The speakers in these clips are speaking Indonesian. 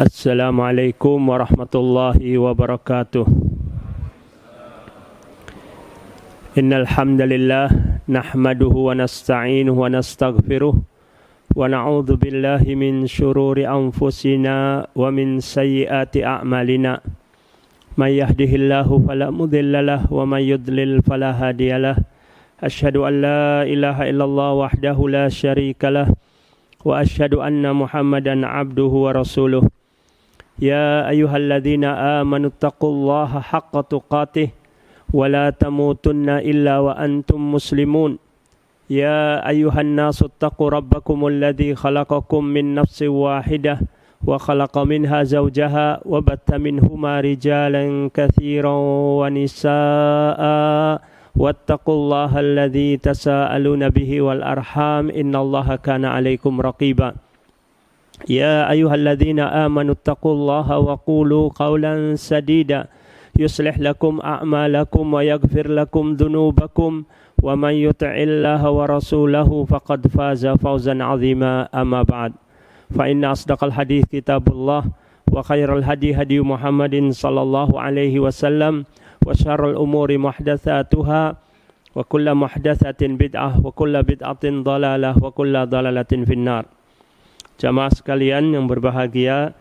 Assalamualaikum warahmatullahi wabarakatuh. Innal hamdalillah nahmaduhu wa nasta'inuhu wa nastaghfiruh wa na'udzu billahi min shururi anfusina wa min sayyiati a'malina. May yahdihillahu fala mudilla lahu wa may yudlil fala hadiyalah. Asyhadu an la ilaha illallah wahdahu la syarika lah wa asyhadu anna Muhammadan abduhu wa rasuluh. Ya ayyuhalladzina amanu taqullaha haqqa tuqatih wa la tamutunna illa wa antum muslimun. Ya ayyuhan nasu taqu rabbakumul ladzi khalaqakum min nafsin wahidah wa khalaqa minha zawjaha wa batta minhuma rijalan katsiran wa nisaa'a wattaqullaha alladzi tasaaluna bihi wal arham innallaha kana 'alaikum raqiba. Ya ayyuhalladzina amanu taqullaha wa qulu qawlan sadida yuslih lakum a'malakum wa yaghfir lakum dhunubakum wa man yuti'illaha wa rasulahu faqad faza fawzan 'azima. Amma ba'd. Fa inna asdaqal hadits kitabullah wa khairal hadi hadi Muhammadin sallallahu alaihi wasallam wa syarrul umuri muhdatsatuha wa kullu muhdatsatin bid'ah wa kullu bid'atin dhalalah wa kullu dhalalatin finnar. Jamaah sekalian yang berbahagia,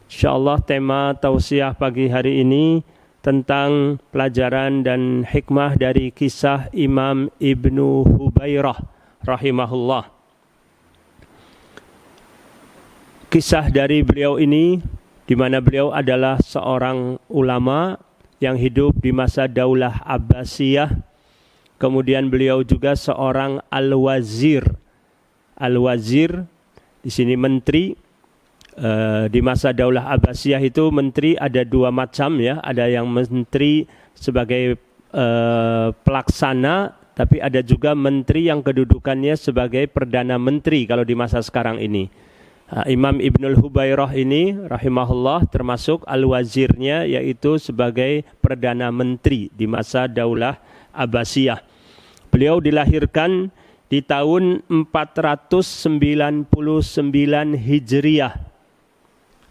insyaallah tema tausiah pagi hari ini tentang pelajaran dan hikmah dari kisah Imam Ibnu Hubairah rahimahullah. Kisah dari beliau ini di mana beliau adalah seorang ulama yang hidup di masa Daulah Abbasiyah. Kemudian beliau juga seorang al-wazir. Al-wazir di sini menteri. Di masa Daulah Abbasiyah itu menteri ada dua macam ya. Ada yang menteri sebagai pelaksana, tapi ada juga menteri yang kedudukannya sebagai perdana menteri kalau di masa sekarang ini. Imam Ibnul Hubairah ini rahimahullah termasuk al-wazirnya, yaitu sebagai perdana menteri di masa Daulah Abbasiyah. Beliau dilahirkan di tahun 499 Hijriah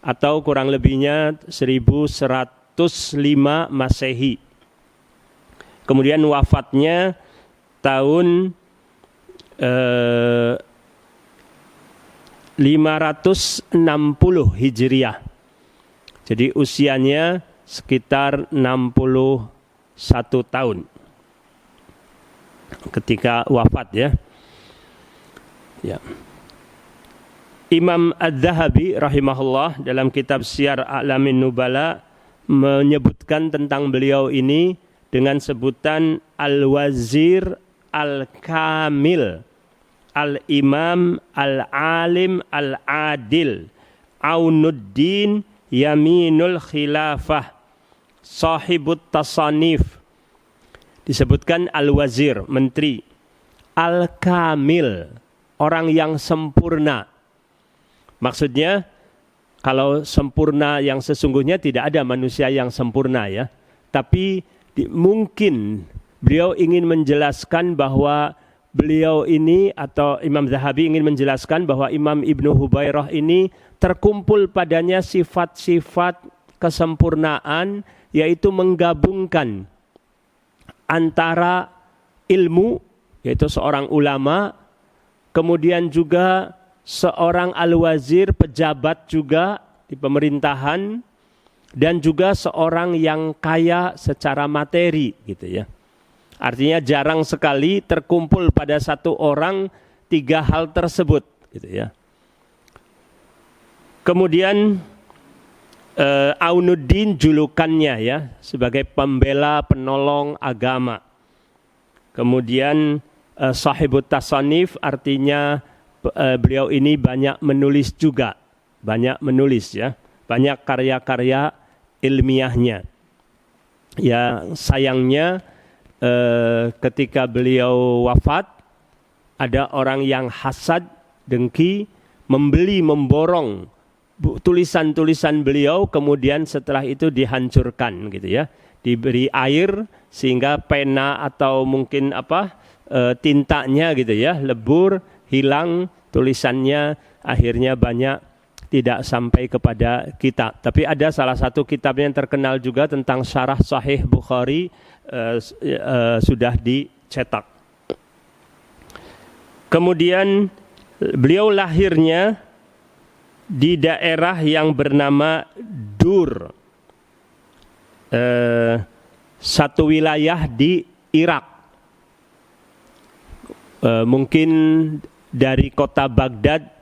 atau kurang lebihnya 1105 Masehi. Kemudian wafatnya tahun 560 Hijriah. Jadi usianya sekitar 61 tahun ketika wafat ya. Ya. Imam Az-Zahabi rahimahullah dalam kitab Syiar A'lamin Nubala menyebutkan tentang beliau ini dengan sebutan Al-Wazir Al-Kamil, Al-Imam Al-Alim Al-Adil, Aunuddin Yaminul Khilafah, Sahibut Tasanif. Disebutkan Al-Wazir, menteri. Al-Kamil, orang yang sempurna. Maksudnya, kalau sempurna yang sesungguhnya tidak ada manusia yang sempurna ya. Tapi mungkin beliau ingin menjelaskan bahwa beliau ini atau Imam Zahabi ingin menjelaskan bahwa Imam Ibnu Hubairah ini terkumpul padanya sifat-sifat kesempurnaan, yaitu menggabungkan antara ilmu, yaitu seorang ulama, kemudian juga seorang al-wazir, pejabat juga di pemerintahan, dan juga seorang yang kaya secara materi gitu ya. Artinya jarang sekali terkumpul pada satu orang tiga hal tersebut gitu ya. Kemudian Aunuddin julukannya ya, sebagai pembela penolong agama. Kemudian Sahibut Tasanif artinya beliau ini banyak menulis juga, banyak menulis ya, banyak karya-karya ilmiahnya. Ya sayangnya ketika beliau wafat, ada orang yang hasad, dengki, memborong tulisan-tulisan beliau, kemudian setelah itu dihancurkan gitu ya, diberi air sehingga pena atau mungkin tintanya gitu ya lebur, hilang tulisannya, akhirnya banyak tidak sampai kepada kita. Tapi ada salah satu kitab yang terkenal juga tentang syarah Sahih Bukhari sudah dicetak. Kemudian beliau lahirnya di daerah yang bernama Dur, satu wilayah di Irak. Mungkin dari kota Baghdad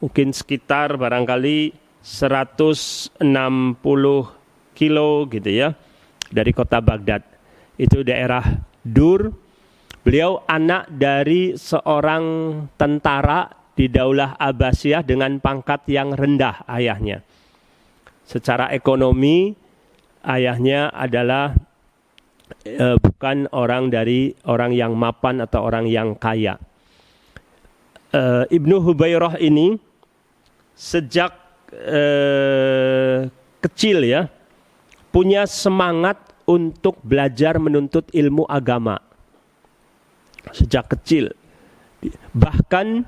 mungkin sekitar barangkali 160 kilo gitu ya, dari kota Baghdad. Itu daerah Dur. Beliau anak dari seorang tentara di Daulah Abbasiyah dengan pangkat yang rendah ayahnya. Secara ekonomi ayahnya adalah bukan orang yang mapan atau orang yang kaya. Ibnu Hubairah ini sejak kecil ya punya semangat untuk belajar menuntut ilmu agama. Sejak kecil. Bahkan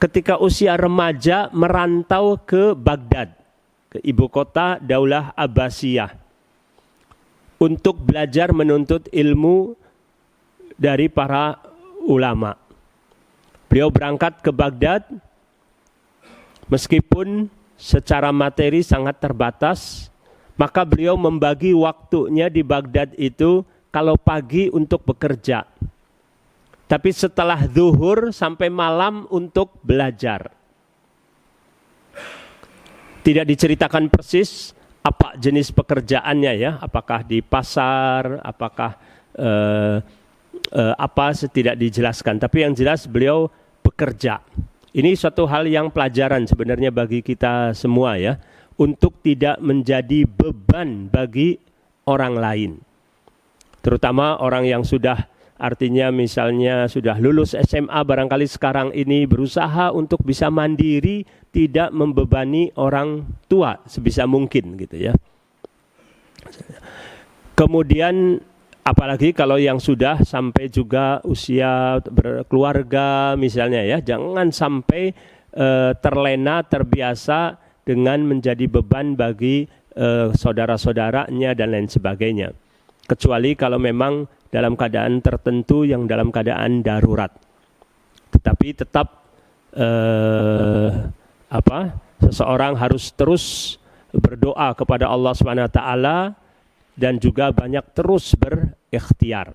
ketika usia remaja merantau ke Baghdad, ke ibu kota Daulah Abbasiyah, untuk belajar menuntut ilmu dari para ulama. Beliau berangkat ke Baghdad, meskipun secara materi sangat terbatas, maka beliau membagi waktunya di Baghdad itu kalau pagi untuk bekerja, tapi setelah zuhur sampai malam untuk belajar. Tidak diceritakan persis apa jenis pekerjaannya ya, apakah di pasar, apakah apa, tidak dijelaskan. Tapi yang jelas beliau bekerja. Ini suatu hal yang pelajaran sebenarnya bagi kita semua ya, untuk tidak menjadi beban bagi orang lain. Terutama orang yang sudah, artinya misalnya sudah lulus SMA barangkali sekarang ini berusaha untuk bisa mandiri, tidak membebani orang tua sebisa mungkin gitu ya. Kemudian apalagi kalau yang sudah sampai juga usia berkeluarga misalnya ya, jangan sampai terlena, terbiasa dengan menjadi beban bagi saudara-saudaranya dan lain sebagainya. Kecuali kalau memang dalam keadaan tertentu yang dalam keadaan darurat. Tetapi tetap seseorang harus terus berdoa kepada Allah SWT dan juga banyak terus berikhtiar.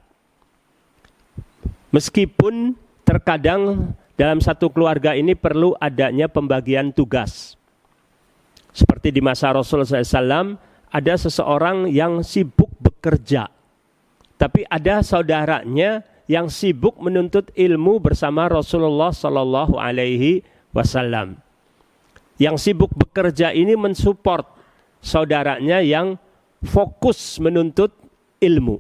Meskipun terkadang dalam satu keluarga ini perlu adanya pembagian tugas. Seperti di masa Rasulullah SAW, ada seseorang yang sibuk bekerja, tapi ada saudaranya yang sibuk menuntut ilmu bersama Rasulullah SAW. Yang sibuk bekerja ini mensupport saudaranya yang fokus menuntut ilmu.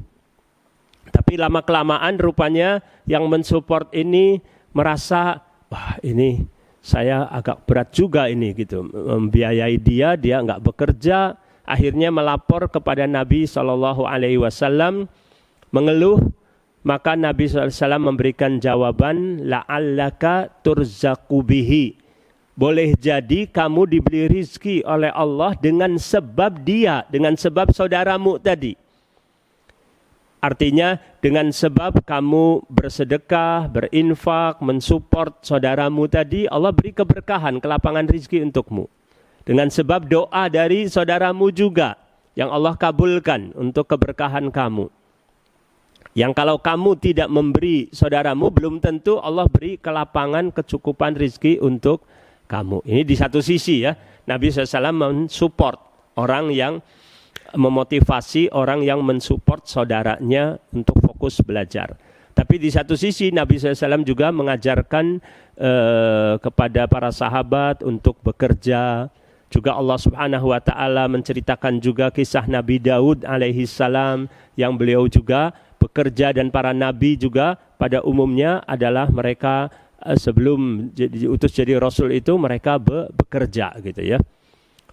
Tapi lama-kelamaan rupanya yang mensupport ini merasa, wah ini saya agak berat juga ini gitu, membiayai dia nggak bekerja. Akhirnya melapor kepada Nabi SAW, mengeluh. Maka Nabi SAW memberikan jawaban, la'allaka turzaqu bihi. Boleh jadi kamu diberi rizki oleh Allah dengan sebab dia, dengan sebab saudaramu tadi. Artinya dengan sebab kamu bersedekah, berinfak, mensupport saudaramu tadi, Allah beri keberkahan, kelapangan rizki untukmu. Dengan sebab doa dari saudaramu juga, yang Allah kabulkan untuk keberkahan kamu. Yang kalau kamu tidak memberi saudaramu, belum tentu Allah beri kelapangan, kecukupan rizki untuk kamu. Ini di satu sisi ya, Nabi SAW mensupport orang yang, memotivasi orang yang mensupport saudaranya untuk fokus belajar. Tapi di satu sisi Nabi SAW juga mengajarkan kepada para sahabat untuk bekerja. Juga Allah Subhanahu wa Ta'ala menceritakan juga kisah Nabi Daud alaihi salam, yang beliau juga bekerja, dan para nabi juga pada umumnya adalah mereka sebelum diutus jadi rasul itu mereka bekerja gitu ya.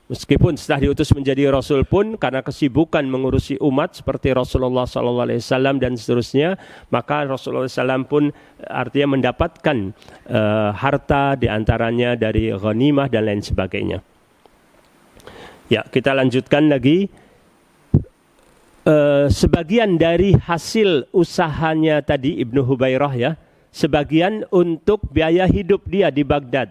Meskipun setelah diutus menjadi rasul pun karena kesibukan mengurusi umat seperti Rasulullah SAW dan seterusnya, maka Rasulullah SAW pun artinya mendapatkan harta diantaranya dari ghanimah dan lain sebagainya. Ya, kita lanjutkan lagi. Sebagian dari hasil usahanya tadi Ibnu Hubairah ya, sebagian untuk biaya hidup dia di Baghdad,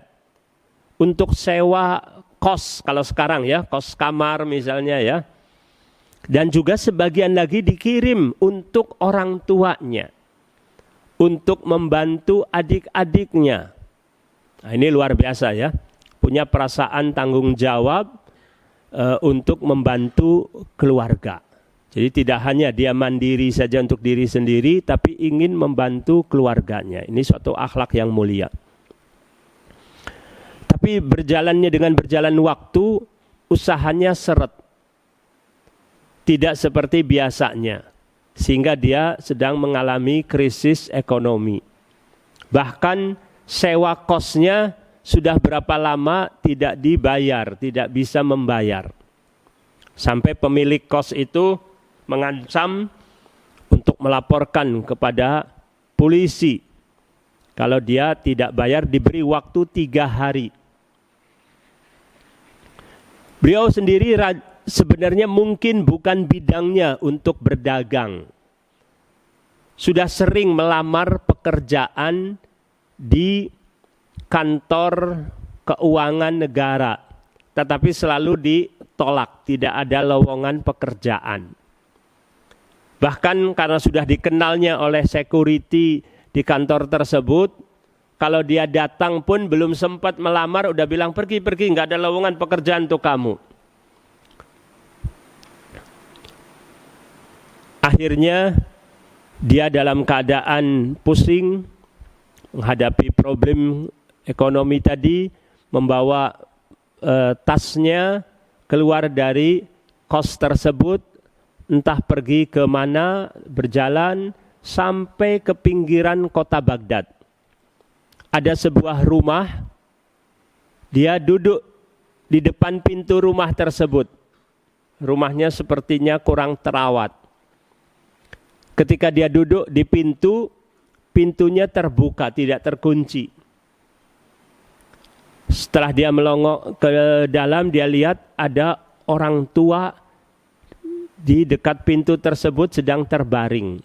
untuk sewa kos kalau sekarang ya, kos kamar misalnya ya, dan juga sebagian lagi dikirim untuk orang tuanya, untuk membantu adik-adiknya. Nah, ini luar biasa ya, punya perasaan tanggung jawab untuk membantu keluarga. Jadi tidak hanya dia mandiri saja untuk diri sendiri, tapi ingin membantu keluarganya. Ini suatu akhlak yang mulia. Tapi dengan berjalan waktu, usahanya seret. Tidak seperti biasanya. Sehingga dia sedang mengalami krisis ekonomi. Bahkan sewa kosnya sudah berapa lama tidak dibayar, tidak bisa membayar. Sampai pemilik kos itu mengancam untuk melaporkan kepada polisi. Kalau dia tidak bayar, diberi waktu 3 hari. Beliau sendiri sebenarnya mungkin bukan bidangnya untuk berdagang. Sudah sering melamar pekerjaan di kantor keuangan negara, tetapi selalu ditolak, tidak ada lowongan pekerjaan. Bahkan karena sudah dikenalnya oleh security di kantor tersebut, kalau dia datang pun belum sempat melamar, udah bilang pergi, nggak ada lowongan pekerjaan untuk kamu. Akhirnya dia dalam keadaan pusing, menghadapi problem ekonomi tadi, membawa tasnya keluar dari kos tersebut, entah pergi ke mana, berjalan sampai ke pinggiran kota Baghdad. Ada sebuah rumah, dia duduk di depan pintu rumah tersebut. Rumahnya sepertinya kurang terawat. Ketika dia duduk di pintu, pintunya terbuka, tidak terkunci. Setelah dia melongok ke dalam, dia lihat ada orang tua di dekat pintu tersebut sedang terbaring.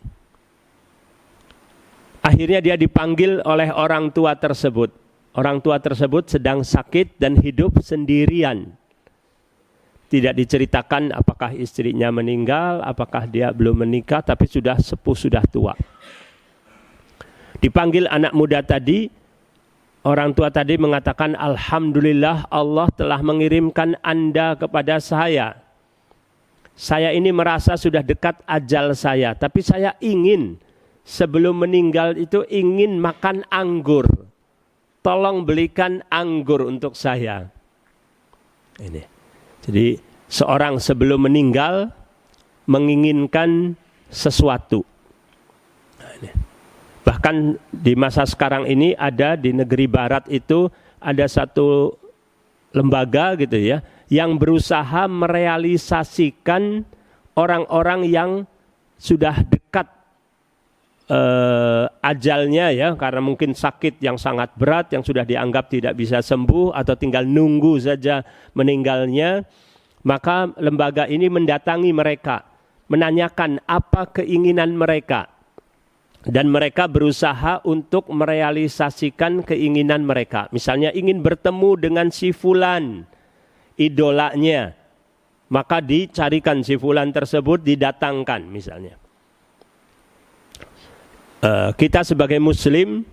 Akhirnya dia dipanggil oleh orang tua tersebut. Orang tua tersebut sedang sakit dan hidup sendirian. Tidak diceritakan apakah istrinya meninggal, apakah dia belum menikah, tapi sudah sepuh, sudah tua. Dipanggil anak muda tadi, orang tua tadi mengatakan, Alhamdulillah Allah telah mengirimkan Anda kepada saya. Saya ini merasa sudah dekat ajal saya, tapi saya ingin sebelum meninggal itu ingin makan anggur. Tolong belikan anggur untuk saya. Ini. Jadi seorang sebelum meninggal menginginkan sesuatu. Nah, ini. Bahkan di masa sekarang ini ada di negeri barat itu ada satu lembaga gitu ya, yang berusaha merealisasikan orang-orang yang sudah dekat ajalnya ya, karena mungkin sakit yang sangat berat yang sudah dianggap tidak bisa sembuh atau tinggal nunggu saja meninggalnya, maka lembaga ini mendatangi mereka, menanyakan apa keinginan mereka, dan mereka berusaha untuk merealisasikan keinginan mereka. Misalnya ingin bertemu dengan si fulan, idolanya, maka dicarikan si fulan tersebut, didatangkan misalnya. Kita sebagai muslim,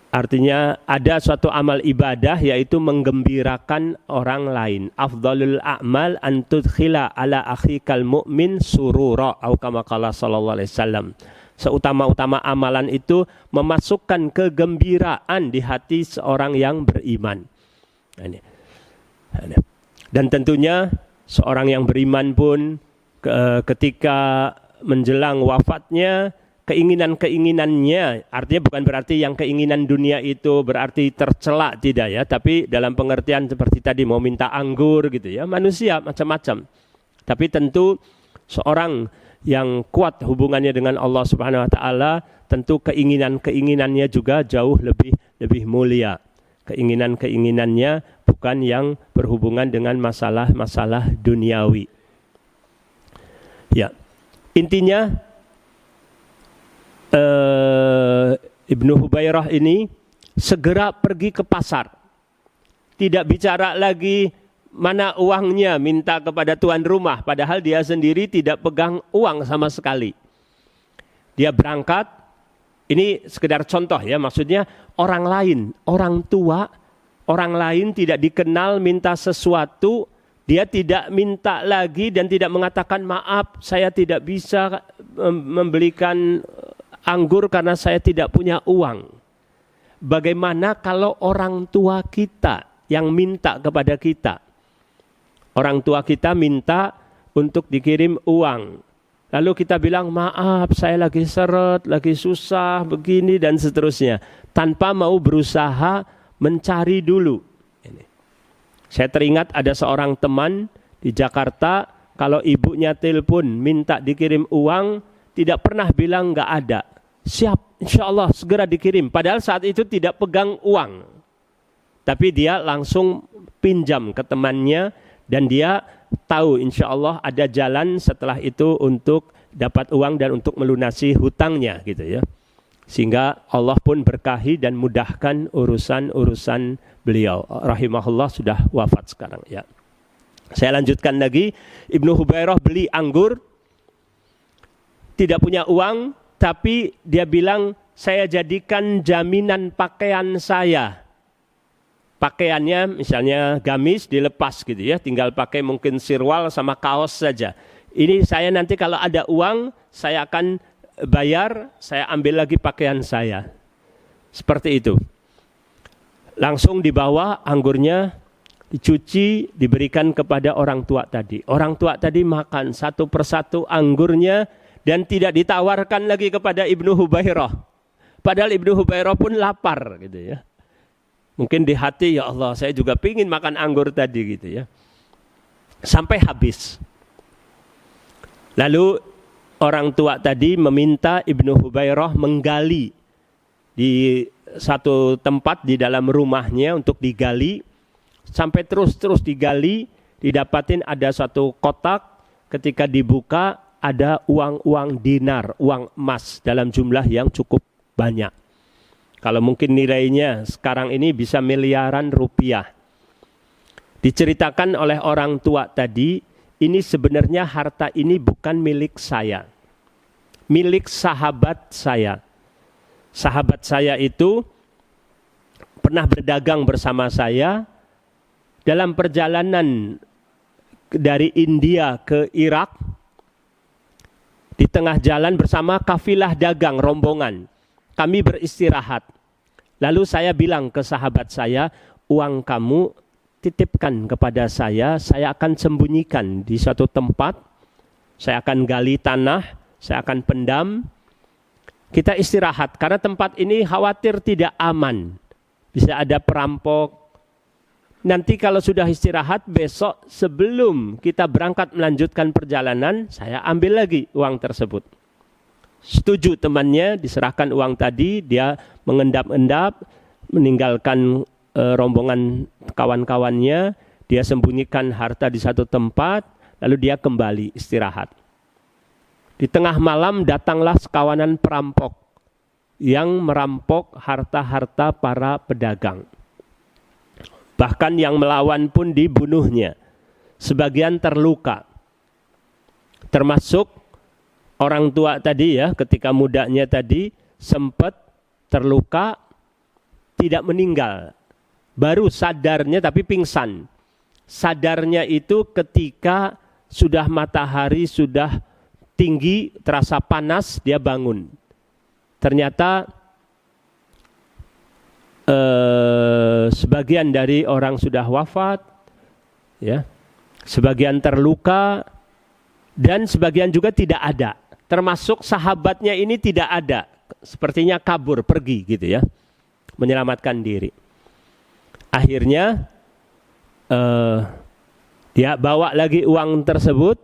artinya ada suatu amal ibadah yaitu menggembirakan orang lain. Afdhalul a'mal an tudkhila ala akhikal mu'min surura, atau kama qala sallallahu alaihi wasallam. Seutama-utama amalan itu memasukkan kegembiraan di hati seorang yang beriman. Dan tentunya seorang yang beriman pun ketika menjelang wafatnya, keinginan-keinginannya, artinya bukan berarti yang keinginan dunia itu berarti tercela, tidak ya, tapi dalam pengertian seperti tadi mau minta anggur gitu ya, manusia macam-macam. Tapi tentu seorang yang kuat hubungannya dengan Allah Subhanahu wa taala, tentu keinginan-keinginannya juga jauh lebih mulia. Keinginan-keinginannya bukan yang berhubungan dengan masalah-masalah duniawi. Ya, intinya Ibnu Hubairah ini segera pergi ke pasar. Tidak bicara lagi mana uangnya, minta kepada tuan rumah, padahal dia sendiri tidak pegang uang sama sekali. Dia berangkat, ini sekedar contoh ya, maksudnya orang lain, orang tua, orang lain tidak dikenal minta sesuatu, dia tidak minta lagi dan tidak mengatakan maaf, saya tidak bisa membelikan anggur karena saya tidak punya uang. Bagaimana kalau orang tua kita yang minta kepada kita? Orang tua kita minta untuk dikirim uang. Lalu kita bilang, maaf saya lagi seret, lagi susah, begini dan seterusnya. Tanpa mau berusaha mencari dulu. Saya teringat ada seorang teman di Jakarta, kalau ibunya telepon minta dikirim uang, tidak pernah bilang nggak ada. Siap, insya Allah segera dikirim. Padahal saat itu tidak pegang uang. Tapi dia langsung pinjam ke temannya, dan dia tahu insya Allah ada jalan setelah itu untuk dapat uang dan untuk melunasi hutangnya gitu ya. Sehingga Allah pun berkahi dan mudahkan urusan-urusan beliau. Rahimahullah sudah wafat sekarang ya. Saya lanjutkan lagi. Ibnu Hubairah beli anggur, tidak punya uang, tapi dia bilang, saya jadikan jaminan pakaian saya. Pakaiannya misalnya gamis dilepas gitu ya, tinggal pakai mungkin sirwal sama kaos saja. Ini saya nanti kalau ada uang, saya akan bayar, saya ambil lagi pakaian saya. Seperti itu. Langsung dibawa anggurnya, dicuci, diberikan kepada orang tua tadi. Orang tua tadi makan satu persatu anggurnya dan tidak ditawarkan lagi kepada Ibnu Hubairah. Padahal Ibnu Hubairah pun lapar gitu ya. Mungkin di hati, ya Allah saya juga pingin makan anggur tadi gitu ya. Sampai habis. Lalu orang tua tadi meminta Ibnu Hubairah menggali di satu tempat di dalam rumahnya untuk digali. Sampai terus digali, didapatin ada satu kotak, ketika dibuka ada uang-uang dinar, uang emas dalam jumlah yang cukup banyak. Kalau mungkin nilainya sekarang ini bisa miliaran rupiah. Diceritakan oleh orang tua tadi, ini sebenarnya harta ini bukan milik saya. Milik sahabat saya. Sahabat saya itu pernah berdagang bersama saya. Dalam perjalanan dari India ke Irak, di tengah jalan bersama kafilah dagang rombongan, kami beristirahat. Lalu saya bilang ke sahabat saya, uang kamu titipkan kepada saya akan sembunyikan di suatu tempat, saya akan gali tanah, saya akan pendam, kita istirahat. Karena tempat ini khawatir tidak aman, bisa ada perampok. Nanti kalau sudah istirahat, besok sebelum kita berangkat melanjutkan perjalanan, saya ambil lagi uang tersebut. Setuju temannya, diserahkan uang tadi, dia mengendap-endap, meninggalkan rombongan kawan-kawannya, dia sembunyikan harta di satu tempat, lalu dia kembali istirahat. Di tengah malam datanglah sekawanan perampok yang merampok harta-harta para pedagang. Bahkan yang melawan pun dibunuhnya. Sebagian terluka. Termasuk orang tua tadi ya, ketika mudanya tadi sempat terluka, tidak meninggal. Baru sadarnya tapi pingsan. Sadarnya itu ketika sudah matahari sudah tinggi, terasa panas, dia bangun. Ternyata sebagian dari orang sudah wafat, ya, sebagian terluka, dan sebagian juga tidak ada. Termasuk sahabatnya ini tidak ada, sepertinya kabur, pergi gitu ya, menyelamatkan diri. Akhirnya dia bawa lagi uang tersebut.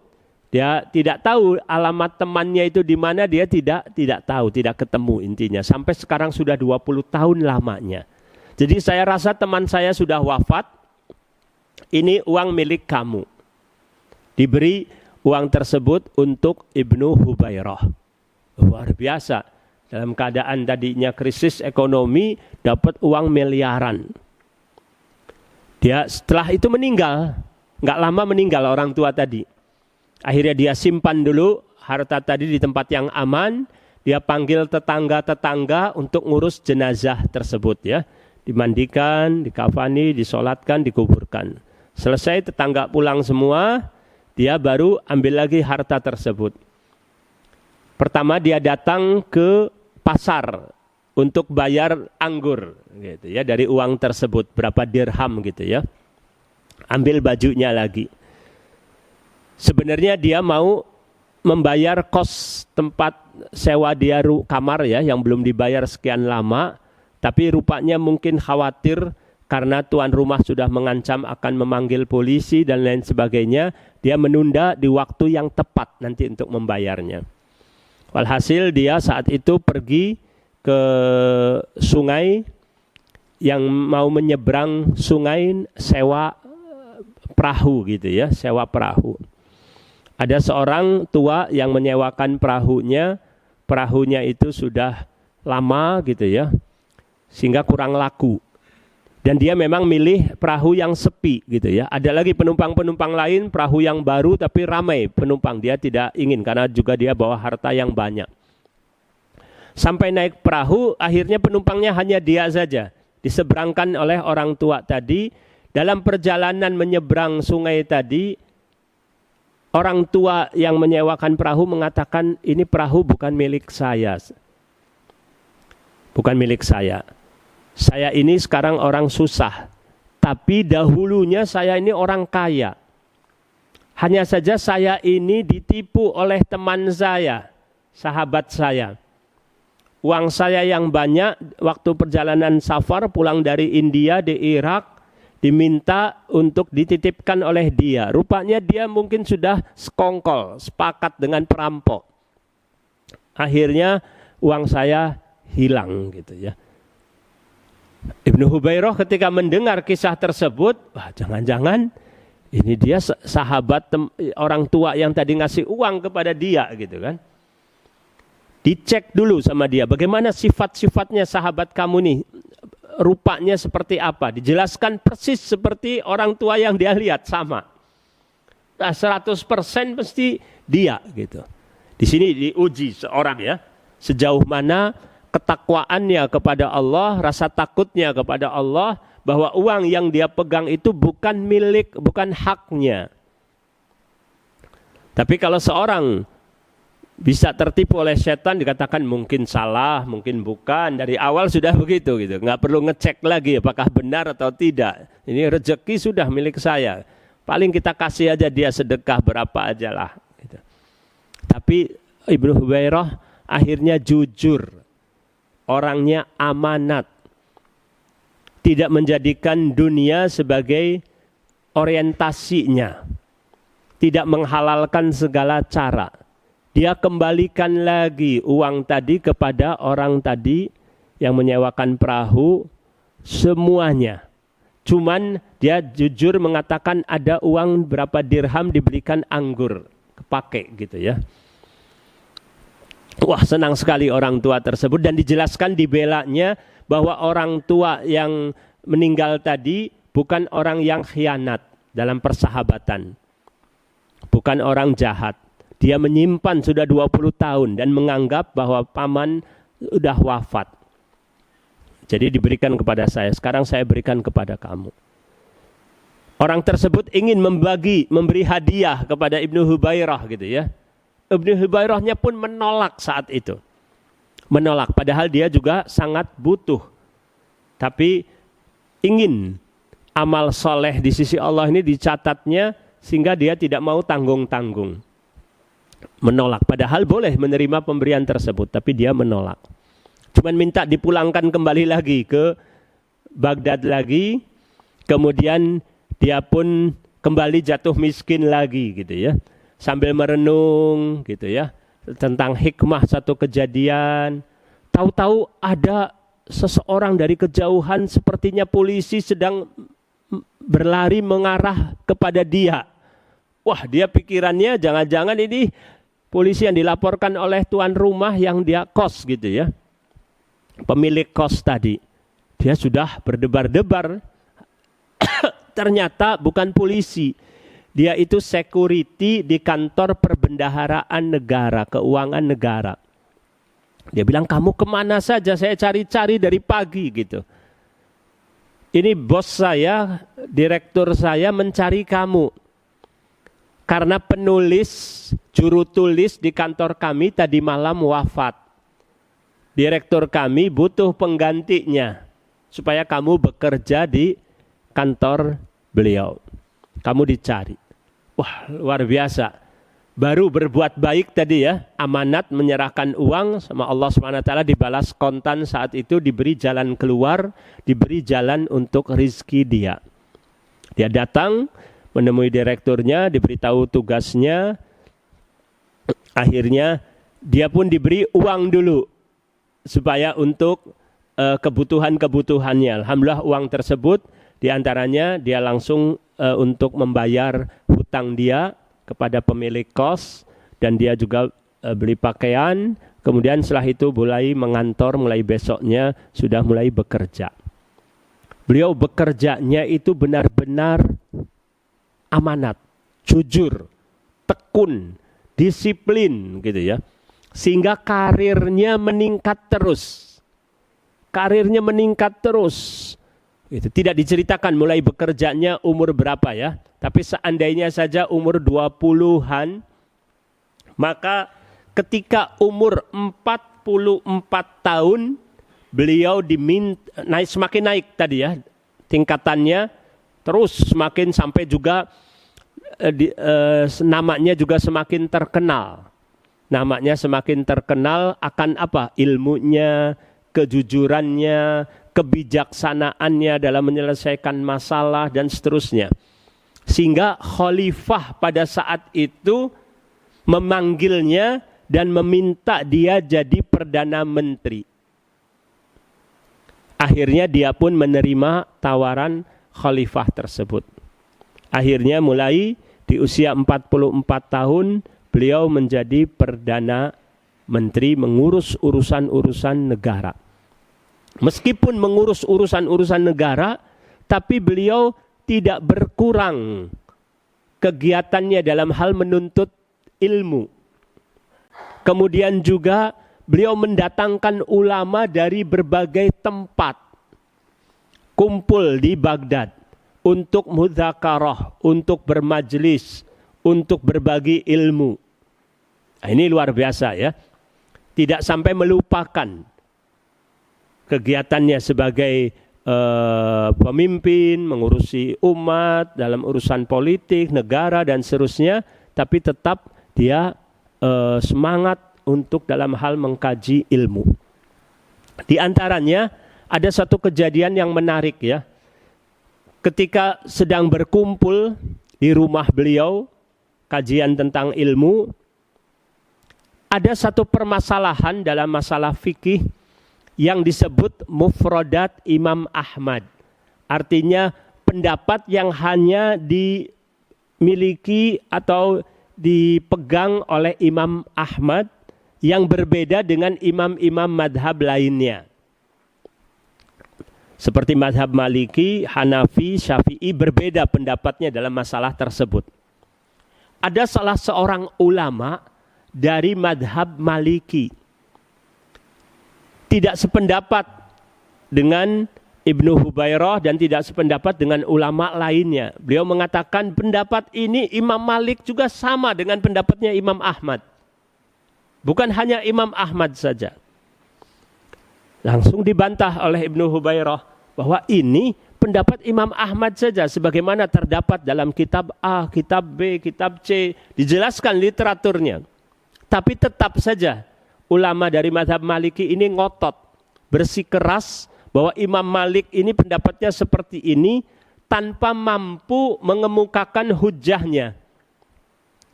Dia tidak tahu alamat temannya itu di mana, dia tidak tahu, tidak ketemu intinya. Sampai sekarang sudah 20 tahun lamanya. Jadi saya rasa teman saya sudah wafat, ini uang milik kamu. Diberi uang tersebut untuk Ibnu Hubairah. Luar biasa. Dalam keadaan tadinya krisis ekonomi, dapat uang miliaran. Dia setelah itu meninggal. Nggak lama meninggal orang tua tadi. Akhirnya dia simpan dulu harta tadi di tempat yang aman. Dia panggil tetangga-tetangga untuk ngurus jenazah tersebut ya. Dimandikan, dikafani, disolatkan, dikuburkan. Selesai tetangga pulang semua, dia baru ambil lagi harta tersebut. Pertama dia datang ke pasar untuk bayar anggur gitu ya, dari uang tersebut berapa dirham gitu ya. Ambil bajunya lagi. Sebenarnya dia mau membayar kos tempat sewa dia kamar ya, yang belum dibayar sekian lama, tapi rupanya mungkin khawatir karena tuan rumah sudah mengancam akan memanggil polisi dan lain sebagainya, dia menunda di waktu yang tepat nanti untuk membayarnya. Walhasil dia saat itu pergi ke sungai, yang mau menyeberang sungai sewa perahu gitu ya, sewa perahu. Ada seorang tua yang menyewakan perahunya itu sudah lama gitu ya, sehingga kurang laku. Dan dia memang milih perahu yang sepi gitu ya. Ada lagi penumpang-penumpang lain, perahu yang baru tapi ramai penumpang. Dia tidak ingin karena juga dia bawa harta yang banyak. Sampai naik perahu, akhirnya penumpangnya hanya dia saja. Diseberangkan oleh orang tua tadi. Dalam perjalanan menyeberang sungai tadi, orang tua yang menyewakan perahu mengatakan, ini perahu bukan milik saya. Bukan milik saya. Saya ini sekarang orang susah. Tapi dahulunya saya ini orang kaya. Hanya saja saya ini ditipu oleh teman saya, sahabat saya. Uang saya yang banyak waktu perjalanan safar pulang dari India, di Irak, diminta untuk dititipkan oleh dia. Rupanya dia mungkin sudah sekongkol, sepakat dengan perampok. Akhirnya uang saya hilang gitu ya. Ibnu Hubairah ketika mendengar kisah tersebut, wah jangan-jangan ini dia sahabat orang tua yang tadi ngasih uang kepada dia gitu kan. Dicek dulu sama dia, bagaimana sifat-sifatnya sahabat kamu nih, rupanya seperti apa. Dijelaskan persis seperti orang tua yang dia lihat, sama. Nah, 100% pasti dia gitu. Di sini diuji seorang ya, sejauh mana ketakwaannya kepada Allah, rasa takutnya kepada Allah, bahwa uang yang dia pegang itu bukan milik, bukan haknya. Tapi kalau seorang bisa tertipu oleh setan, dikatakan mungkin salah, mungkin bukan. Dari awal sudah begitu gitu. Nggak perlu ngecek lagi apakah benar atau tidak. Ini rezeki sudah milik saya. Paling kita kasih aja dia sedekah berapa aja lah. Gitu. Tapi Ibnu Hubairah akhirnya jujur. Orangnya amanat. Tidak menjadikan dunia sebagai orientasinya. Tidak menghalalkan segala cara. Dia kembalikan lagi uang tadi kepada orang tadi yang menyewakan perahu, semuanya. Cuman dia jujur mengatakan ada uang berapa dirham dibelikan anggur, kepake gitu ya. Wah, senang sekali orang tua tersebut, dan dijelaskan dibelanya bahwa orang tua yang meninggal tadi bukan orang yang khianat dalam persahabatan. Bukan orang jahat. Dia menyimpan sudah 20 tahun dan menganggap bahwa paman sudah wafat. Jadi diberikan kepada saya, sekarang saya berikan kepada kamu. Orang tersebut ingin memberi hadiah kepada Ibnu Hubairah gitu ya. Ibnu Hubairahnya pun menolak saat itu. Menolak, padahal dia juga sangat butuh. Tapi ingin amal soleh di sisi Allah ini dicatatnya, sehingga dia tidak mau tanggung-tanggung. Menolak, padahal boleh menerima pemberian tersebut, tapi dia menolak. Cuman minta dipulangkan kembali lagi ke Baghdad lagi, kemudian dia pun kembali jatuh miskin lagi gitu ya. Sambil merenung gitu ya, tentang hikmah satu kejadian. Tahu-tahu ada seseorang dari kejauhan, sepertinya polisi sedang berlari mengarah kepada dia. Wah, dia pikirannya jangan-jangan ini polisi yang dilaporkan oleh tuan rumah yang dia kos gitu ya. Pemilik kos tadi. Dia sudah berdebar-debar. Ternyata bukan polisi. Dia itu security di kantor perbendaharaan negara, keuangan negara. Dia bilang, kamu kemana saja? Saya cari-cari dari pagi gitu. Ini bos saya, direktur saya mencari kamu. Karena penulis, juru tulis di kantor kami tadi malam wafat. Direktur kami butuh penggantinya. Supaya kamu bekerja di kantor beliau. Kamu dicari. Wah, luar biasa. Baru berbuat baik tadi ya, amanat menyerahkan uang sama Allah SWT, dibalas kontan saat itu, diberi jalan keluar, diberi jalan untuk rizki dia. Dia datang menemui direkturnya, diberitahu tugasnya, akhirnya dia pun diberi uang dulu supaya untuk kebutuhan-kebutuhannya. Alhamdulillah uang tersebut diantaranya dia langsung untuk membayar hutang dia kepada pemilik kos, dan dia juga beli pakaian. Kemudian setelah itu mulai mengantor, mulai besoknya sudah mulai bekerja. Beliau bekerjanya itu benar-benar amanat, jujur, tekun, disiplin gitu ya. Sehingga karirnya meningkat terus. Karirnya meningkat terus. Itu tidak diceritakan mulai bekerjanya umur berapa ya. Tapi seandainya saja umur 20-an, maka ketika umur 44 tahun, beliau semakin naik tadi ya, tingkatannya terus semakin sampai juga namanya juga semakin terkenal. Namanya semakin terkenal akan apa? Ilmunya, kejujurannya, kebijaksanaannya dalam menyelesaikan masalah dan seterusnya. Sehingga khalifah pada saat itu memanggilnya dan meminta dia jadi perdana menteri. Akhirnya dia pun menerima tawaran khalifah tersebut. Akhirnya mulai di usia 44 tahun beliau menjadi perdana menteri, mengurus urusan-urusan negara. Meskipun mengurus urusan-urusan negara, tapi beliau tidak berkurang kegiatannya dalam hal menuntut ilmu. Kemudian juga beliau mendatangkan ulama dari berbagai tempat, kumpul di Baghdad untuk mudzakarah, untuk bermajlis, untuk berbagi ilmu. Nah, ini luar biasa ya. Tidak sampai melupakan kegiatannya sebagai pemimpin, mengurusi umat, dalam urusan politik, negara dan seterusnya, tapi tetap dia semangat untuk dalam hal mengkaji ilmu. Di antaranya ada satu kejadian yang menarik ya. Ketika sedang berkumpul di rumah beliau, kajian tentang ilmu, ada satu permasalahan dalam masalah fikih yang disebut mufradat Imam Ahmad. Artinya pendapat yang hanya dimiliki atau dipegang oleh Imam Ahmad yang berbeda dengan imam-imam madhab lainnya. Seperti madhab Maliki, Hanafi, Syafi'i berbeda pendapatnya dalam masalah tersebut. Ada salah seorang ulama dari madhab Maliki tidak sependapat dengan Ibnu Hubairah dan tidak sependapat dengan ulama lainnya. Beliau mengatakan pendapat ini Imam Malik juga sama dengan pendapatnya Imam Ahmad. Bukan hanya Imam Ahmad saja. Langsung dibantah oleh Ibnu Hubairah bahwa ini pendapat Imam Ahmad saja sebagaimana terdapat dalam kitab A, kitab B, kitab C, dijelaskan literaturnya. Tapi tetap saja ulama dari mazhab Maliki ini ngotot, bersikeras bahwa Imam Malik ini pendapatnya seperti ini tanpa mampu mengemukakan hujahnya.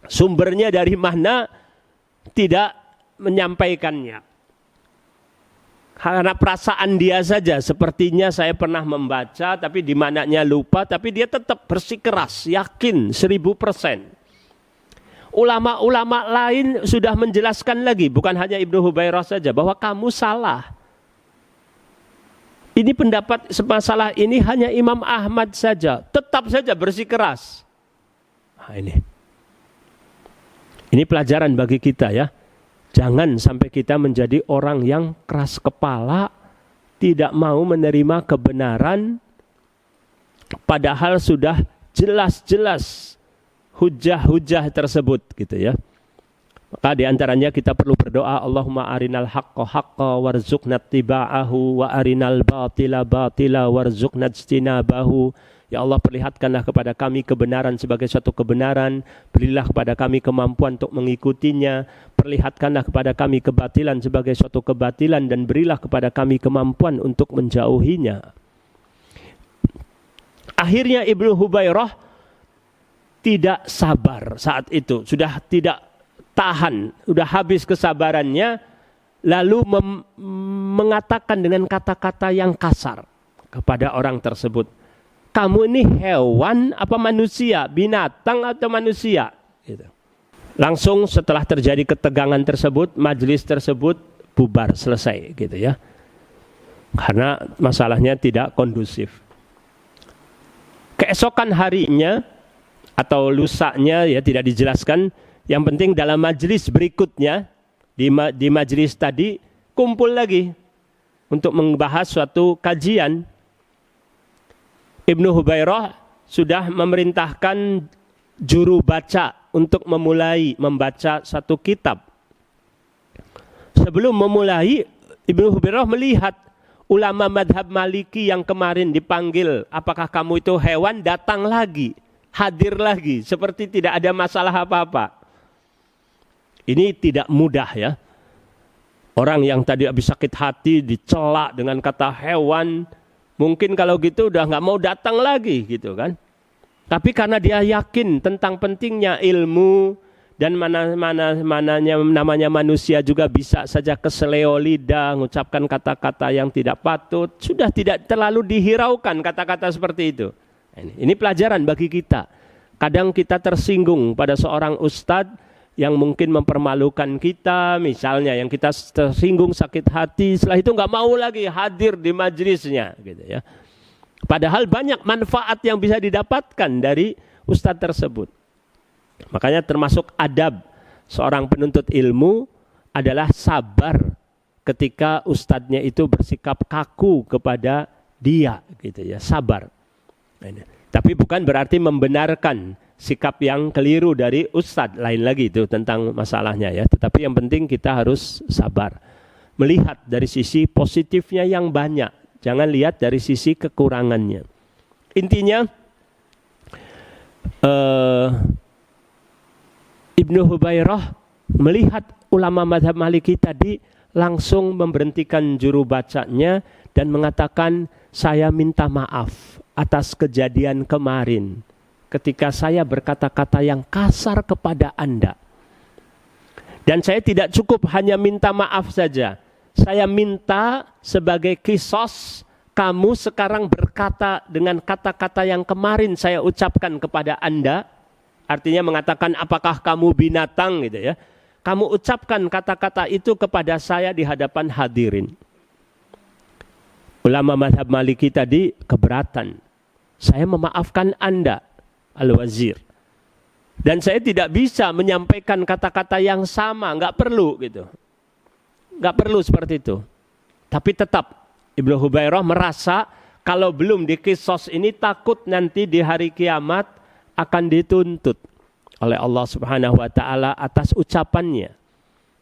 Sumbernya dari mana tidak menyampaikannya. Karena perasaan dia saja, sepertinya saya pernah membaca, tapi di mananya lupa, tapi dia tetap bersikeras, yakin 1000%. Ulama-ulama lain sudah menjelaskan lagi, bukan hanya Ibnu Hubairah saja, bahwa kamu salah. Ini pendapat masalah ini hanya Imam Ahmad saja, tetap saja bersikeras. Nah, ini pelajaran bagi kita ya. Jangan sampai kita menjadi orang yang keras kepala, tidak mau menerima kebenaran, padahal sudah jelas-jelas hujah-hujah tersebut gitu ya. Maka diantaranya kita perlu berdoa, Allahumma arinal haqqa haqqa warzuqna ittiba'ahu wa arinal batila batila warzuqna ijtinabahu. Ya Allah, perlihatkanlah kepada kami kebenaran sebagai suatu kebenaran, berilah kepada kami kemampuan untuk mengikutinya, perlihatkanlah kepada kami kebatilan sebagai suatu kebatilan, dan berilah kepada kami kemampuan untuk menjauhinya. Akhirnya Ibnu Hubairah tidak sabar saat itu, sudah tidak tahan, sudah habis kesabarannya, lalu mengatakan dengan kata-kata yang kasar kepada orang tersebut. Kamu ini hewan apa manusia, binatang atau manusia? Gitu. Langsung setelah terjadi ketegangan tersebut, majelis tersebut bubar, selesai gitu ya. Karena masalahnya tidak kondusif. Keesokan harinya atau lusanya ya tidak dijelaskan. Yang penting dalam majelis berikutnya, di majelis tadi kumpul lagi untuk membahas suatu kajian. Ibnu Hubairah sudah memerintahkan juru baca untuk memulai membaca satu kitab. Sebelum memulai, Ibnu Hubairah melihat ulama madhab Maliki yang kemarin dipanggil, apakah kamu itu hewan, datang lagi, hadir lagi, seperti tidak ada masalah apa-apa. Ini tidak mudah ya. Orang yang tadi habis sakit hati dicela dengan kata hewan, mungkin kalau gitu udah nggak mau datang lagi gitu kan. Tapi karena dia yakin tentang pentingnya ilmu dan namanya manusia juga bisa saja keseleo lidah, mengucapkan kata-kata yang tidak patut, sudah tidak terlalu dihiraukan kata-kata seperti itu. Ini pelajaran bagi kita. Kadang kita tersinggung pada seorang ustadz yang mungkin mempermalukan kita, misalnya yang kita tersinggung sakit hati, setelah itu nggak mau lagi hadir di majelisnya, gitu ya. Padahal banyak manfaat yang bisa didapatkan dari ustadz tersebut. Makanya termasuk adab seorang penuntut ilmu adalah sabar ketika ustadznya itu bersikap kaku kepada dia, gitu ya, sabar. Tapi bukan berarti membenarkan sikap yang keliru dari ustadz, lain lagi itu tentang masalahnya ya. Tetapi yang penting kita harus sabar, melihat dari sisi positifnya yang banyak, jangan lihat dari sisi kekurangannya. Intinya Ibnu Hubairah melihat ulama madhab Maliki tadi, langsung memberhentikan juru bacanya dan mengatakan, saya minta maaf atas kejadian kemarin ketika saya berkata-kata yang kasar kepada Anda. Dan saya tidak cukup hanya minta maaf saja. Saya minta sebagai kisos, kamu sekarang berkata dengan kata-kata yang kemarin saya ucapkan kepada Anda. Artinya mengatakan apakah kamu binatang gitu ya. Kamu ucapkan kata-kata itu kepada saya di hadapan hadirin. Ulama mazhab Maliki tadi keberatan. Saya memaafkan Anda, Al-Wazir. Dan saya tidak bisa menyampaikan kata-kata yang sama, nggak perlu gitu. Nggak perlu seperti itu. Tapi tetap Ibnu Hubairah merasa kalau belum dikisos ini takut nanti di hari kiamat akan dituntut oleh Allah Subhanahu wa taala atas ucapannya.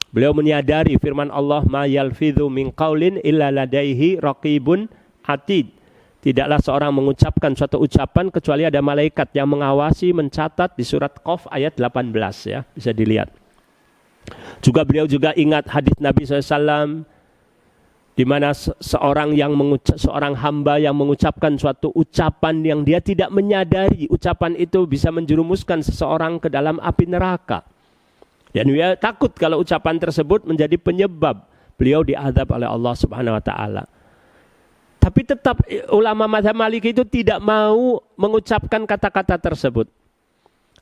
Beliau menyadari firman Allah, ma yalfidhu min qaulin illa ladaihi raqibun atid. Tidaklah seorang mengucapkan suatu ucapan kecuali ada malaikat yang mengawasi, mencatat, di surat Qaf ayat 18 ya, bisa dilihat. Juga beliau juga ingat hadis Nabi SAW di mana seorang hamba yang mengucapkan suatu ucapan yang dia tidak menyadari ucapan itu bisa menjerumuskan seseorang ke dalam api neraka. Dan dia takut kalau ucapan tersebut menjadi penyebab beliau diazab oleh Allah Subhanahu wa taala. Tapi tetap ulama mazhab Maliki itu tidak mau mengucapkan kata-kata tersebut.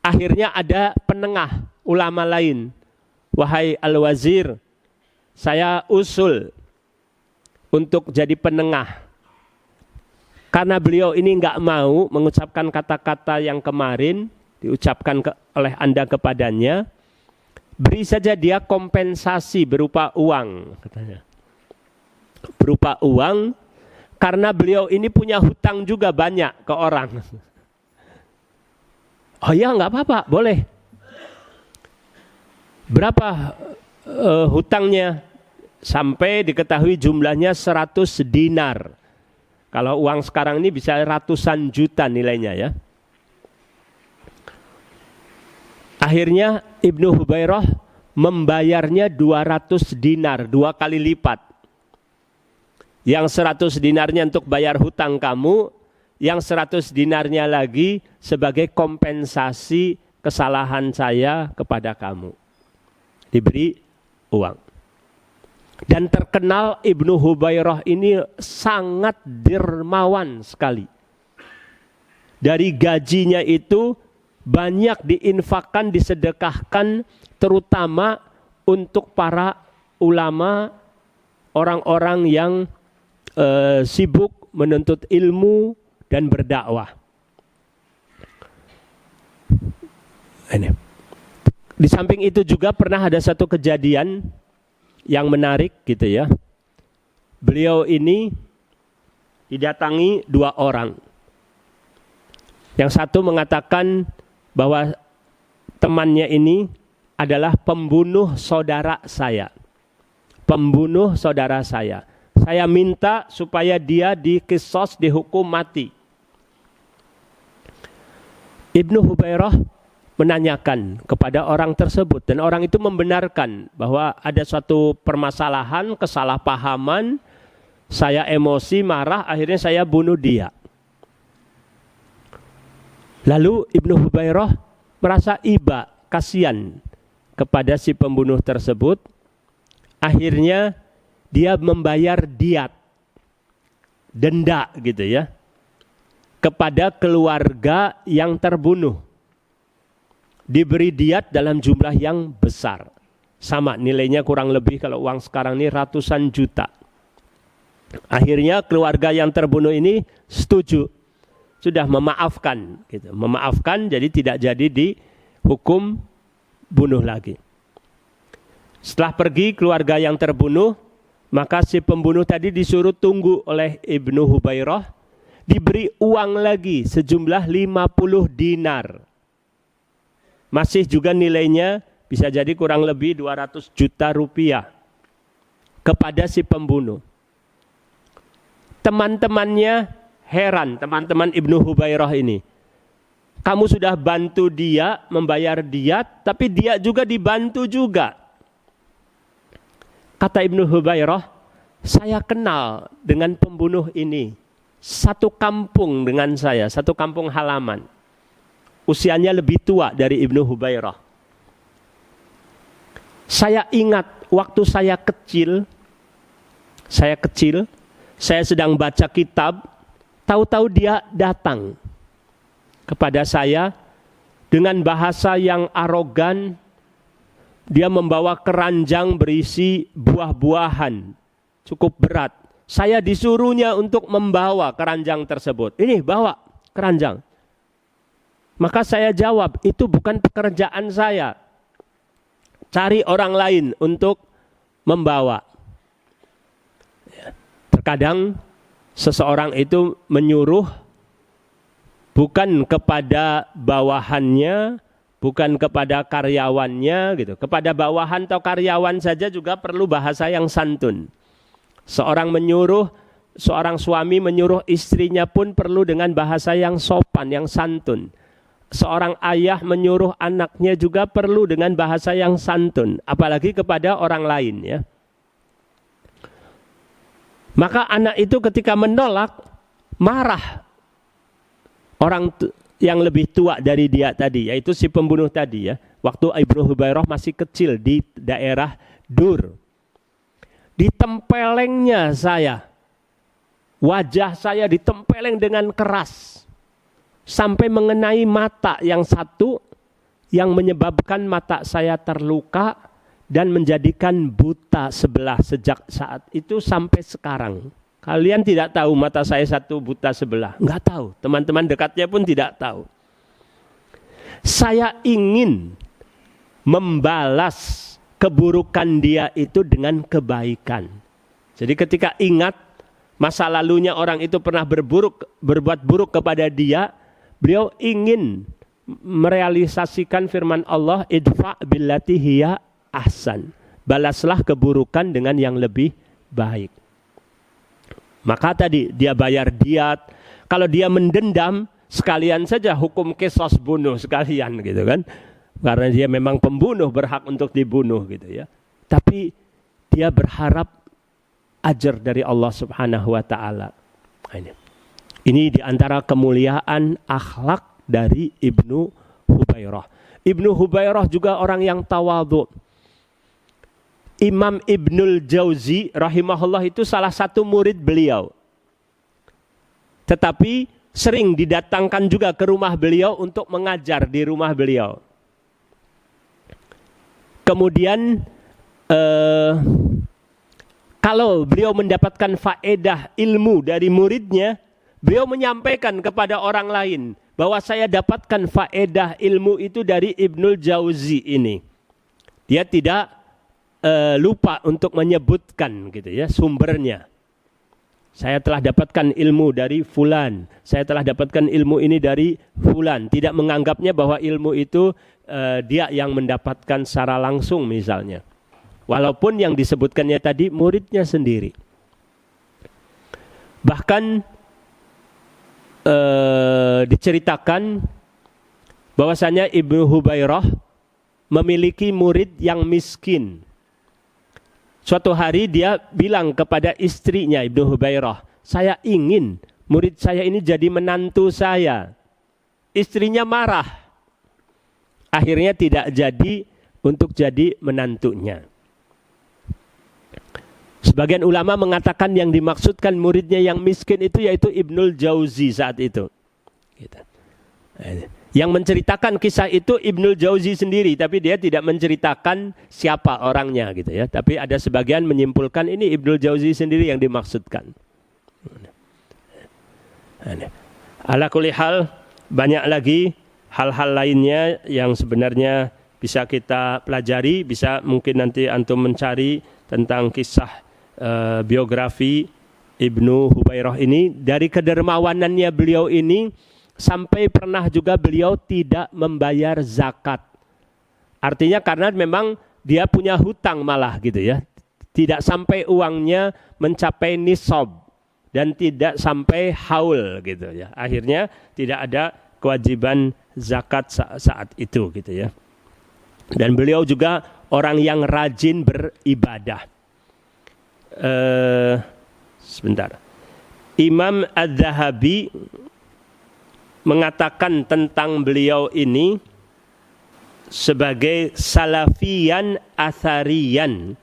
Akhirnya ada penengah ulama lain. Wahai Al-Wazir, saya usul untuk jadi penengah. Karena beliau ini nggak mau mengucapkan kata-kata yang kemarin diucapkan oleh Anda kepadanya, beri saja dia kompensasi berupa uang, katanya. Berupa uang, karena beliau ini punya hutang juga banyak ke orang. Oh ya, nggak apa-apa, boleh. Berapa hutangnya? Sampai diketahui jumlahnya 100 dinar. Kalau uang sekarang ini bisa ratusan juta nilainya ya. Akhirnya Ibnu Hubairah membayarnya 200 dinar, 2 kali lipat. Yang 100 dinarnya untuk bayar hutang kamu, yang 100 dinarnya lagi sebagai kompensasi kesalahan saya kepada kamu. Diberi uang. Dan terkenal Ibnu Hubairah ini sangat dermawan sekali. Dari gajinya itu banyak diinfakkan, disedekahkan, terutama untuk para ulama, orang-orang yang sibuk menuntut ilmu dan berdakwah. Ini. Di samping itu juga pernah ada satu kejadian yang menarik gitu ya. Beliau ini didatangi 2 orang. Yang satu mengatakan bahwa temannya ini adalah pembunuh saudara saya. Pembunuh saudara saya. Saya minta supaya dia dikisos, dihukum mati. Ibnu Hubairah menanyakan kepada orang tersebut, dan orang itu membenarkan bahwa ada suatu permasalahan, kesalahpahaman, saya emosi, marah, akhirnya saya bunuh dia. Lalu Ibnu Hubairah merasa iba, kasihan kepada si pembunuh tersebut. Akhirnya dia membayar diat, denda gitu ya, kepada keluarga yang terbunuh. Diberi diat dalam jumlah yang besar. Sama nilainya kurang lebih kalau uang sekarang ini ratusan juta. Akhirnya keluarga yang terbunuh ini setuju. Sudah memaafkan. Gitu. Memaafkan, jadi tidak jadi dihukum bunuh lagi. Setelah pergi keluarga yang terbunuh, maka si pembunuh tadi disuruh tunggu oleh Ibnu Hubairah. Diberi uang lagi sejumlah 50 dinar. Masih juga nilainya bisa jadi kurang lebih 200 juta rupiah kepada si pembunuh. Teman-temannya heran, teman-teman Ibnu Hubairah ini. Kamu sudah bantu dia membayar diat, tapi dia juga dibantu juga. Kata Ibnu Hubairah, saya kenal dengan pembunuh ini. Satu kampung dengan saya, satu kampung halaman. Usianya lebih tua dari Ibnu Hubairah. Saya ingat waktu saya kecil, saya sedang baca kitab, tahu-tahu dia datang kepada saya dengan bahasa yang arogan. Dia membawa keranjang berisi buah-buahan, cukup berat. Saya disuruhnya untuk membawa keranjang tersebut. Ini bawa keranjang. Maka saya jawab, itu bukan pekerjaan saya. Cari orang lain untuk membawa. Terkadang seseorang itu menyuruh bukan kepada bawahannya, bukan kepada karyawannya gitu. Kepada bawahan atau karyawan saja juga perlu bahasa yang santun. Seorang suami menyuruh istrinya pun perlu dengan bahasa yang sopan, yang santun. Seorang ayah menyuruh anaknya juga perlu dengan bahasa yang santun, apalagi kepada orang lain ya. Maka anak itu ketika menolak, marah orang yang lebih tua dari dia tadi, yaitu si pembunuh tadi ya. Waktu Ibnu Hubairah masih kecil di daerah Dur. ditempelengnya saya. Wajah saya ditempeleng dengan keras. Sampai mengenai mata yang satu, yang menyebabkan mata saya terluka dan menjadikan buta sebelah sejak saat itu sampai sekarang. Kalian tidak tahu mata saya satu buta sebelah. Enggak tahu. Teman-teman dekatnya pun tidak tahu. Saya ingin membalas keburukan dia itu dengan kebaikan. Jadi ketika ingat masa lalunya orang itu pernah berbuat buruk kepada dia, beliau ingin merealisasikan firman Allah, idfa billati hiya ahsan. Balaslah keburukan dengan yang lebih baik. Maka tadi dia bayar diat. Kalau dia mendendam, sekalian saja hukum qisas, bunuh sekalian gitu kan. Karena dia memang pembunuh, berhak untuk dibunuh gitu ya. Tapi dia berharap ajar dari Allah Subhanahu wa taala. Ini di antara kemuliaan akhlak dari Ibnu Hubairah. Ibnu Hubairah juga orang yang tawadhu. Imam Ibnul Jauzi rahimahullah itu salah satu murid beliau. Tetapi sering didatangkan juga ke rumah beliau untuk mengajar di rumah beliau. Kemudian kalau beliau mendapatkan faedah ilmu dari muridnya, beliau menyampaikan kepada orang lain bahwa saya dapatkan faedah ilmu itu dari Ibnul Jauzi ini. Dia tidak lupa untuk menyebutkan gitu ya sumbernya. Saya telah dapatkan ilmu dari fulan. Saya telah dapatkan ilmu ini dari fulan. Tidak menganggapnya bahwa ilmu itu dia yang mendapatkan secara langsung misalnya. Walaupun yang disebutkannya tadi muridnya sendiri. Bahkan diceritakan bahwasanya Ibnu Hubairah memiliki murid yang miskin. Suatu hari dia bilang kepada istrinya Ibnu Hubairah, saya ingin murid saya ini jadi menantu saya. Istrinya marah. Akhirnya tidak jadi untuk jadi menantunya. Sebagian ulama mengatakan yang dimaksudkan muridnya yang miskin itu yaitu Ibnul Jauzi saat itu. Yang menceritakan kisah itu Ibnul Jauzi sendiri, tapi dia tidak menceritakan siapa orangnya gitu ya. Tapi ada sebagian menyimpulkan ini Ibnul Jauzi sendiri yang dimaksudkan. Ala kulli hal, banyak lagi hal-hal lainnya yang sebenarnya bisa kita pelajari, bisa mungkin nanti antum mencari tentang kisah biografi Ibnu Hubairah ini. Dari kedermawanannya beliau ini sampai pernah juga beliau tidak membayar zakat. Artinya karena memang dia punya hutang malah gitu ya. Tidak sampai uangnya mencapai nisab dan tidak sampai haul gitu ya. Akhirnya tidak ada kewajiban zakat saat itu gitu ya. Dan beliau juga orang yang rajin beribadah. Sebentar. Imam Az-Zahabi mengatakan tentang beliau ini sebagai salafiyan athariyan,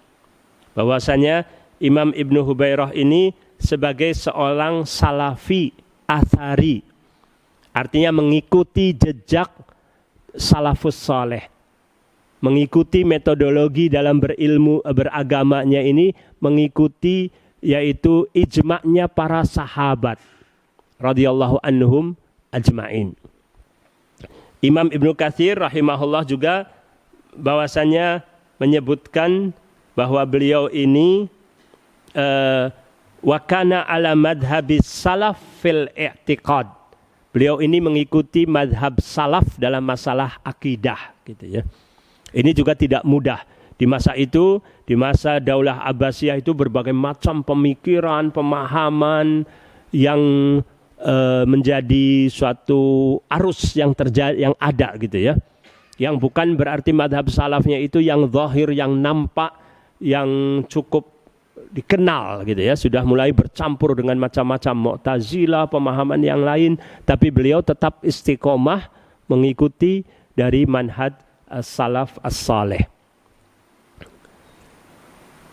bahwasanya Imam Ibnu Hubairah ini sebagai seorang salafi athari, artinya mengikuti jejak salafus saleh, mengikuti metodologi dalam berilmu beragamanya ini, mengikuti yaitu ijma'nya para sahabat radhiyallahu anhum ajma'in. Imam Ibnu Katsir rahimahullah juga bahwasanya menyebutkan bahwa beliau ini wa kana ala madhabis salaf fil i'tiqad. Beliau ini mengikuti madhab salaf dalam masalah akidah gitu ya. Ini juga tidak mudah. Di masa itu, di masa Daulah Abbasiyah itu berbagai macam pemikiran, pemahaman yang menjadi suatu arus yang terjadi, yang ada gitu ya. Yang bukan berarti madhab salafnya itu yang zahir, yang nampak, yang cukup dikenal gitu ya. Sudah mulai bercampur dengan macam-macam Mu'tazilah, pemahaman yang lain. Tapi beliau tetap istiqomah mengikuti dari manhaj as-salaf as-saleh.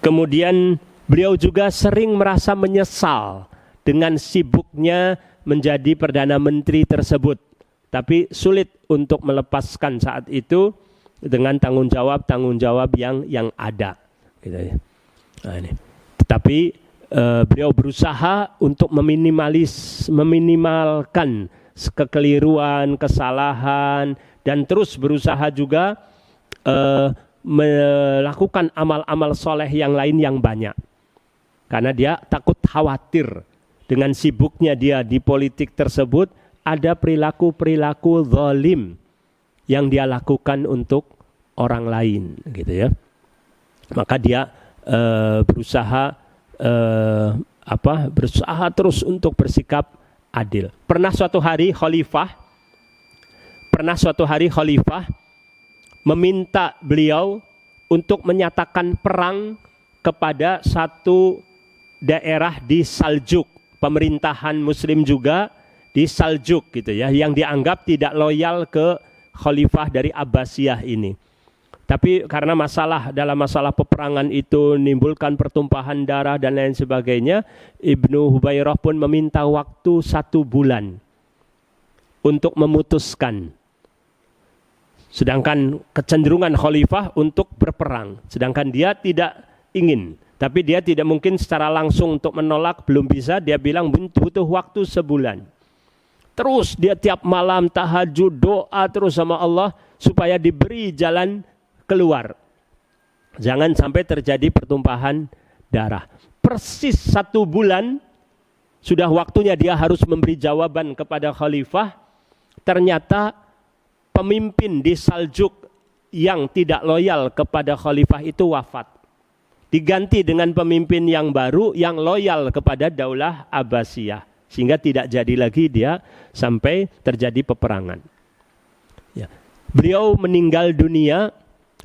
Kemudian Beliau juga sering merasa menyesal dengan sibuknya menjadi Perdana Menteri tersebut. Tapi sulit untuk melepaskan saat itu dengan tanggung jawab yang ada. Gitu ya. Nah, ini. Tetapi beliau berusaha untuk meminimalkan kekeliruan, kesalahan, dan terus berusaha juga melakukan amal-amal soleh yang lain yang banyak. Karena dia takut khawatir dengan sibuknya dia di politik tersebut ada perilaku-perilaku zalim yang dia lakukan untuk orang lain, gitu ya. Maka dia berusaha terus untuk bersikap adil. Pernah suatu hari khalifah meminta beliau untuk menyatakan perang kepada satu daerah di Saljuk, pemerintahan muslim juga di Saljuk gitu ya, yang dianggap tidak loyal ke khalifah dari Abbasiyah ini. Tapi karena dalam masalah peperangan itu menimbulkan pertumpahan darah dan lain sebagainya, Ibnu Hubairah pun meminta waktu 1 bulan untuk memutuskan. Sedangkan kecenderungan khalifah untuk berperang, sedangkan dia tidak ingin. Tapi dia tidak mungkin secara langsung untuk menolak, belum bisa. Dia bilang butuh waktu sebulan. Terus dia tiap malam tahajud, doa terus sama Allah supaya diberi jalan keluar. Jangan sampai terjadi pertumpahan darah. Persis 1 bulan sudah waktunya dia harus memberi jawaban kepada khalifah. Ternyata pemimpin di Saljuk yang tidak loyal kepada khalifah itu wafat. Diganti dengan pemimpin yang baru yang loyal kepada Daulah Abbasiyah. Sehingga tidak jadi lagi dia sampai terjadi peperangan. Ya. Beliau meninggal dunia,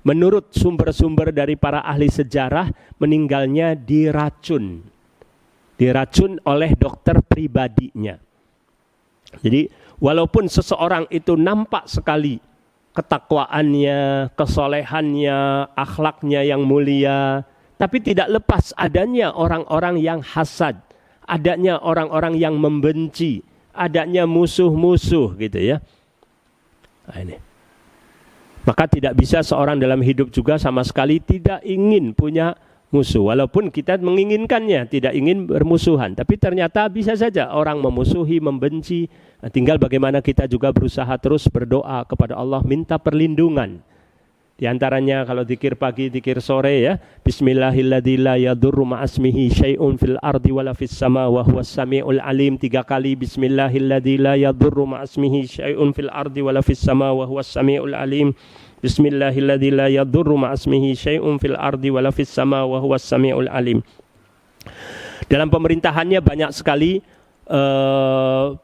menurut sumber-sumber dari para ahli sejarah, meninggalnya diracun. Diracun oleh dokter pribadinya. Jadi walaupun seseorang itu nampak sekali ketakwaannya, kesolehannya, akhlaknya yang mulia, tapi tidak lepas adanya orang-orang yang hasad, adanya orang-orang yang membenci, adanya musuh-musuh gitu ya. Nah, ini. Maka tidak bisa seorang dalam hidup juga sama sekali tidak ingin punya musuh. Walaupun kita menginginkannya, tidak ingin bermusuhan. Tapi ternyata bisa saja orang memusuhi, membenci. Nah, tinggal bagaimana kita juga berusaha terus berdoa kepada Allah, minta perlindungan. Di antaranya kalau zikir pagi, zikir sore ya. Bismillahilladzi la yadurru ma'asmihi syai'un fil ardi wala fis sama wa huwas samiul alim. 3 kali Bismillahilladzi la yadurru ma'asmihi syai'un fil ardi wala fis sama wa huwas samiul alim. Bismillahilladzi la yadurru ma'asmihi syai'un fil ardi wala fis sama wa huwas samiul alim. Dalam pemerintahannya banyak sekali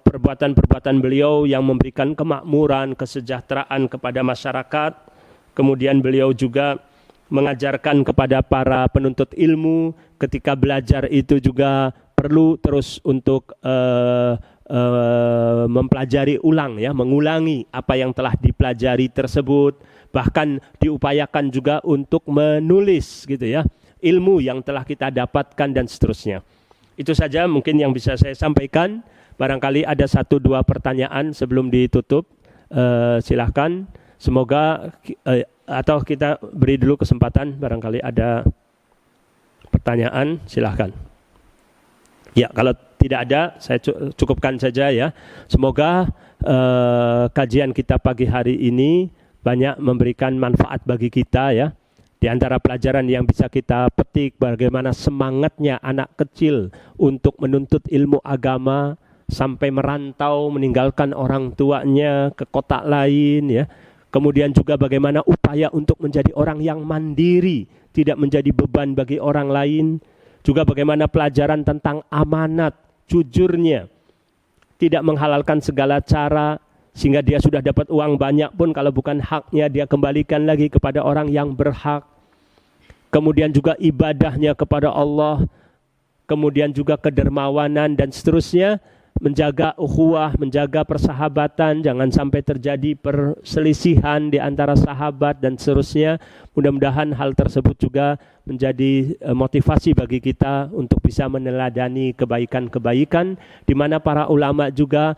perbuatan-perbuatan beliau yang memberikan kemakmuran, kesejahteraan kepada masyarakat. Kemudian beliau juga mengajarkan kepada para penuntut ilmu, ketika belajar itu juga perlu terus untuk mempelajari ulang ya, mengulangi apa yang telah dipelajari tersebut. Bahkan diupayakan juga untuk menulis gitu ya, ilmu yang telah kita dapatkan dan seterusnya. Itu saja mungkin yang bisa saya sampaikan. Barangkali ada 1-2 pertanyaan sebelum ditutup. Silahkan. Semoga atau kita beri dulu kesempatan, barangkali ada pertanyaan, silahkan. Ya, kalau tidak ada, saya cukupkan saja ya. Semoga kajian kita pagi hari ini banyak memberikan manfaat bagi kita ya. Di antara pelajaran yang bisa kita petik, bagaimana semangatnya anak kecil untuk menuntut ilmu agama sampai merantau, meninggalkan orang tuanya ke kota lain ya. Kemudian juga bagaimana upaya untuk menjadi orang yang mandiri, tidak menjadi beban bagi orang lain. Juga bagaimana pelajaran tentang amanat, jujurnya, tidak menghalalkan segala cara, sehingga dia sudah dapat uang banyak pun kalau bukan haknya dia kembalikan lagi kepada orang yang berhak. Kemudian juga ibadahnya kepada Allah, kemudian juga kedermawanan dan seterusnya. menjaga ukhuwah, menjaga persahabatan, jangan sampai terjadi perselisihan di antara sahabat dan seterusnya. Mudah-mudahan hal tersebut juga menjadi motivasi bagi kita untuk bisa meneladani kebaikan-kebaikan, di mana para ulama juga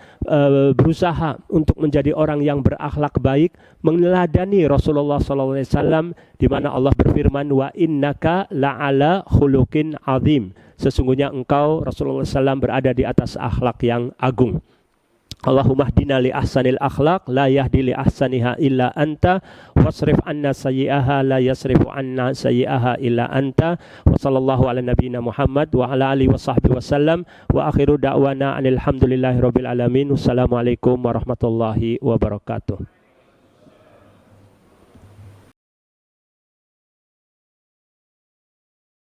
berusaha untuk menjadi orang yang berakhlak baik, meneladani Rasulullah SAW, di mana Allah berfirman, wa innaka la'ala khuluqin azim. Sesungguhnya engkau Rasulullah SAW berada di atas akhlak yang agung. Allahumma hdina li ahsanil akhlaq la yahdi li ahsaniha illa anta wasrif anna sayyi'aha la yasrifu anna sayyi'aha illa anta. Wa sallallahu ala nabiyyina Muhammad wa ala alihi wa sahbihi wasallam wa akhiru da'wana anil hamdulillahi rabbil alamin. Wassalamualaikum warahmatullahi wabarakatuh.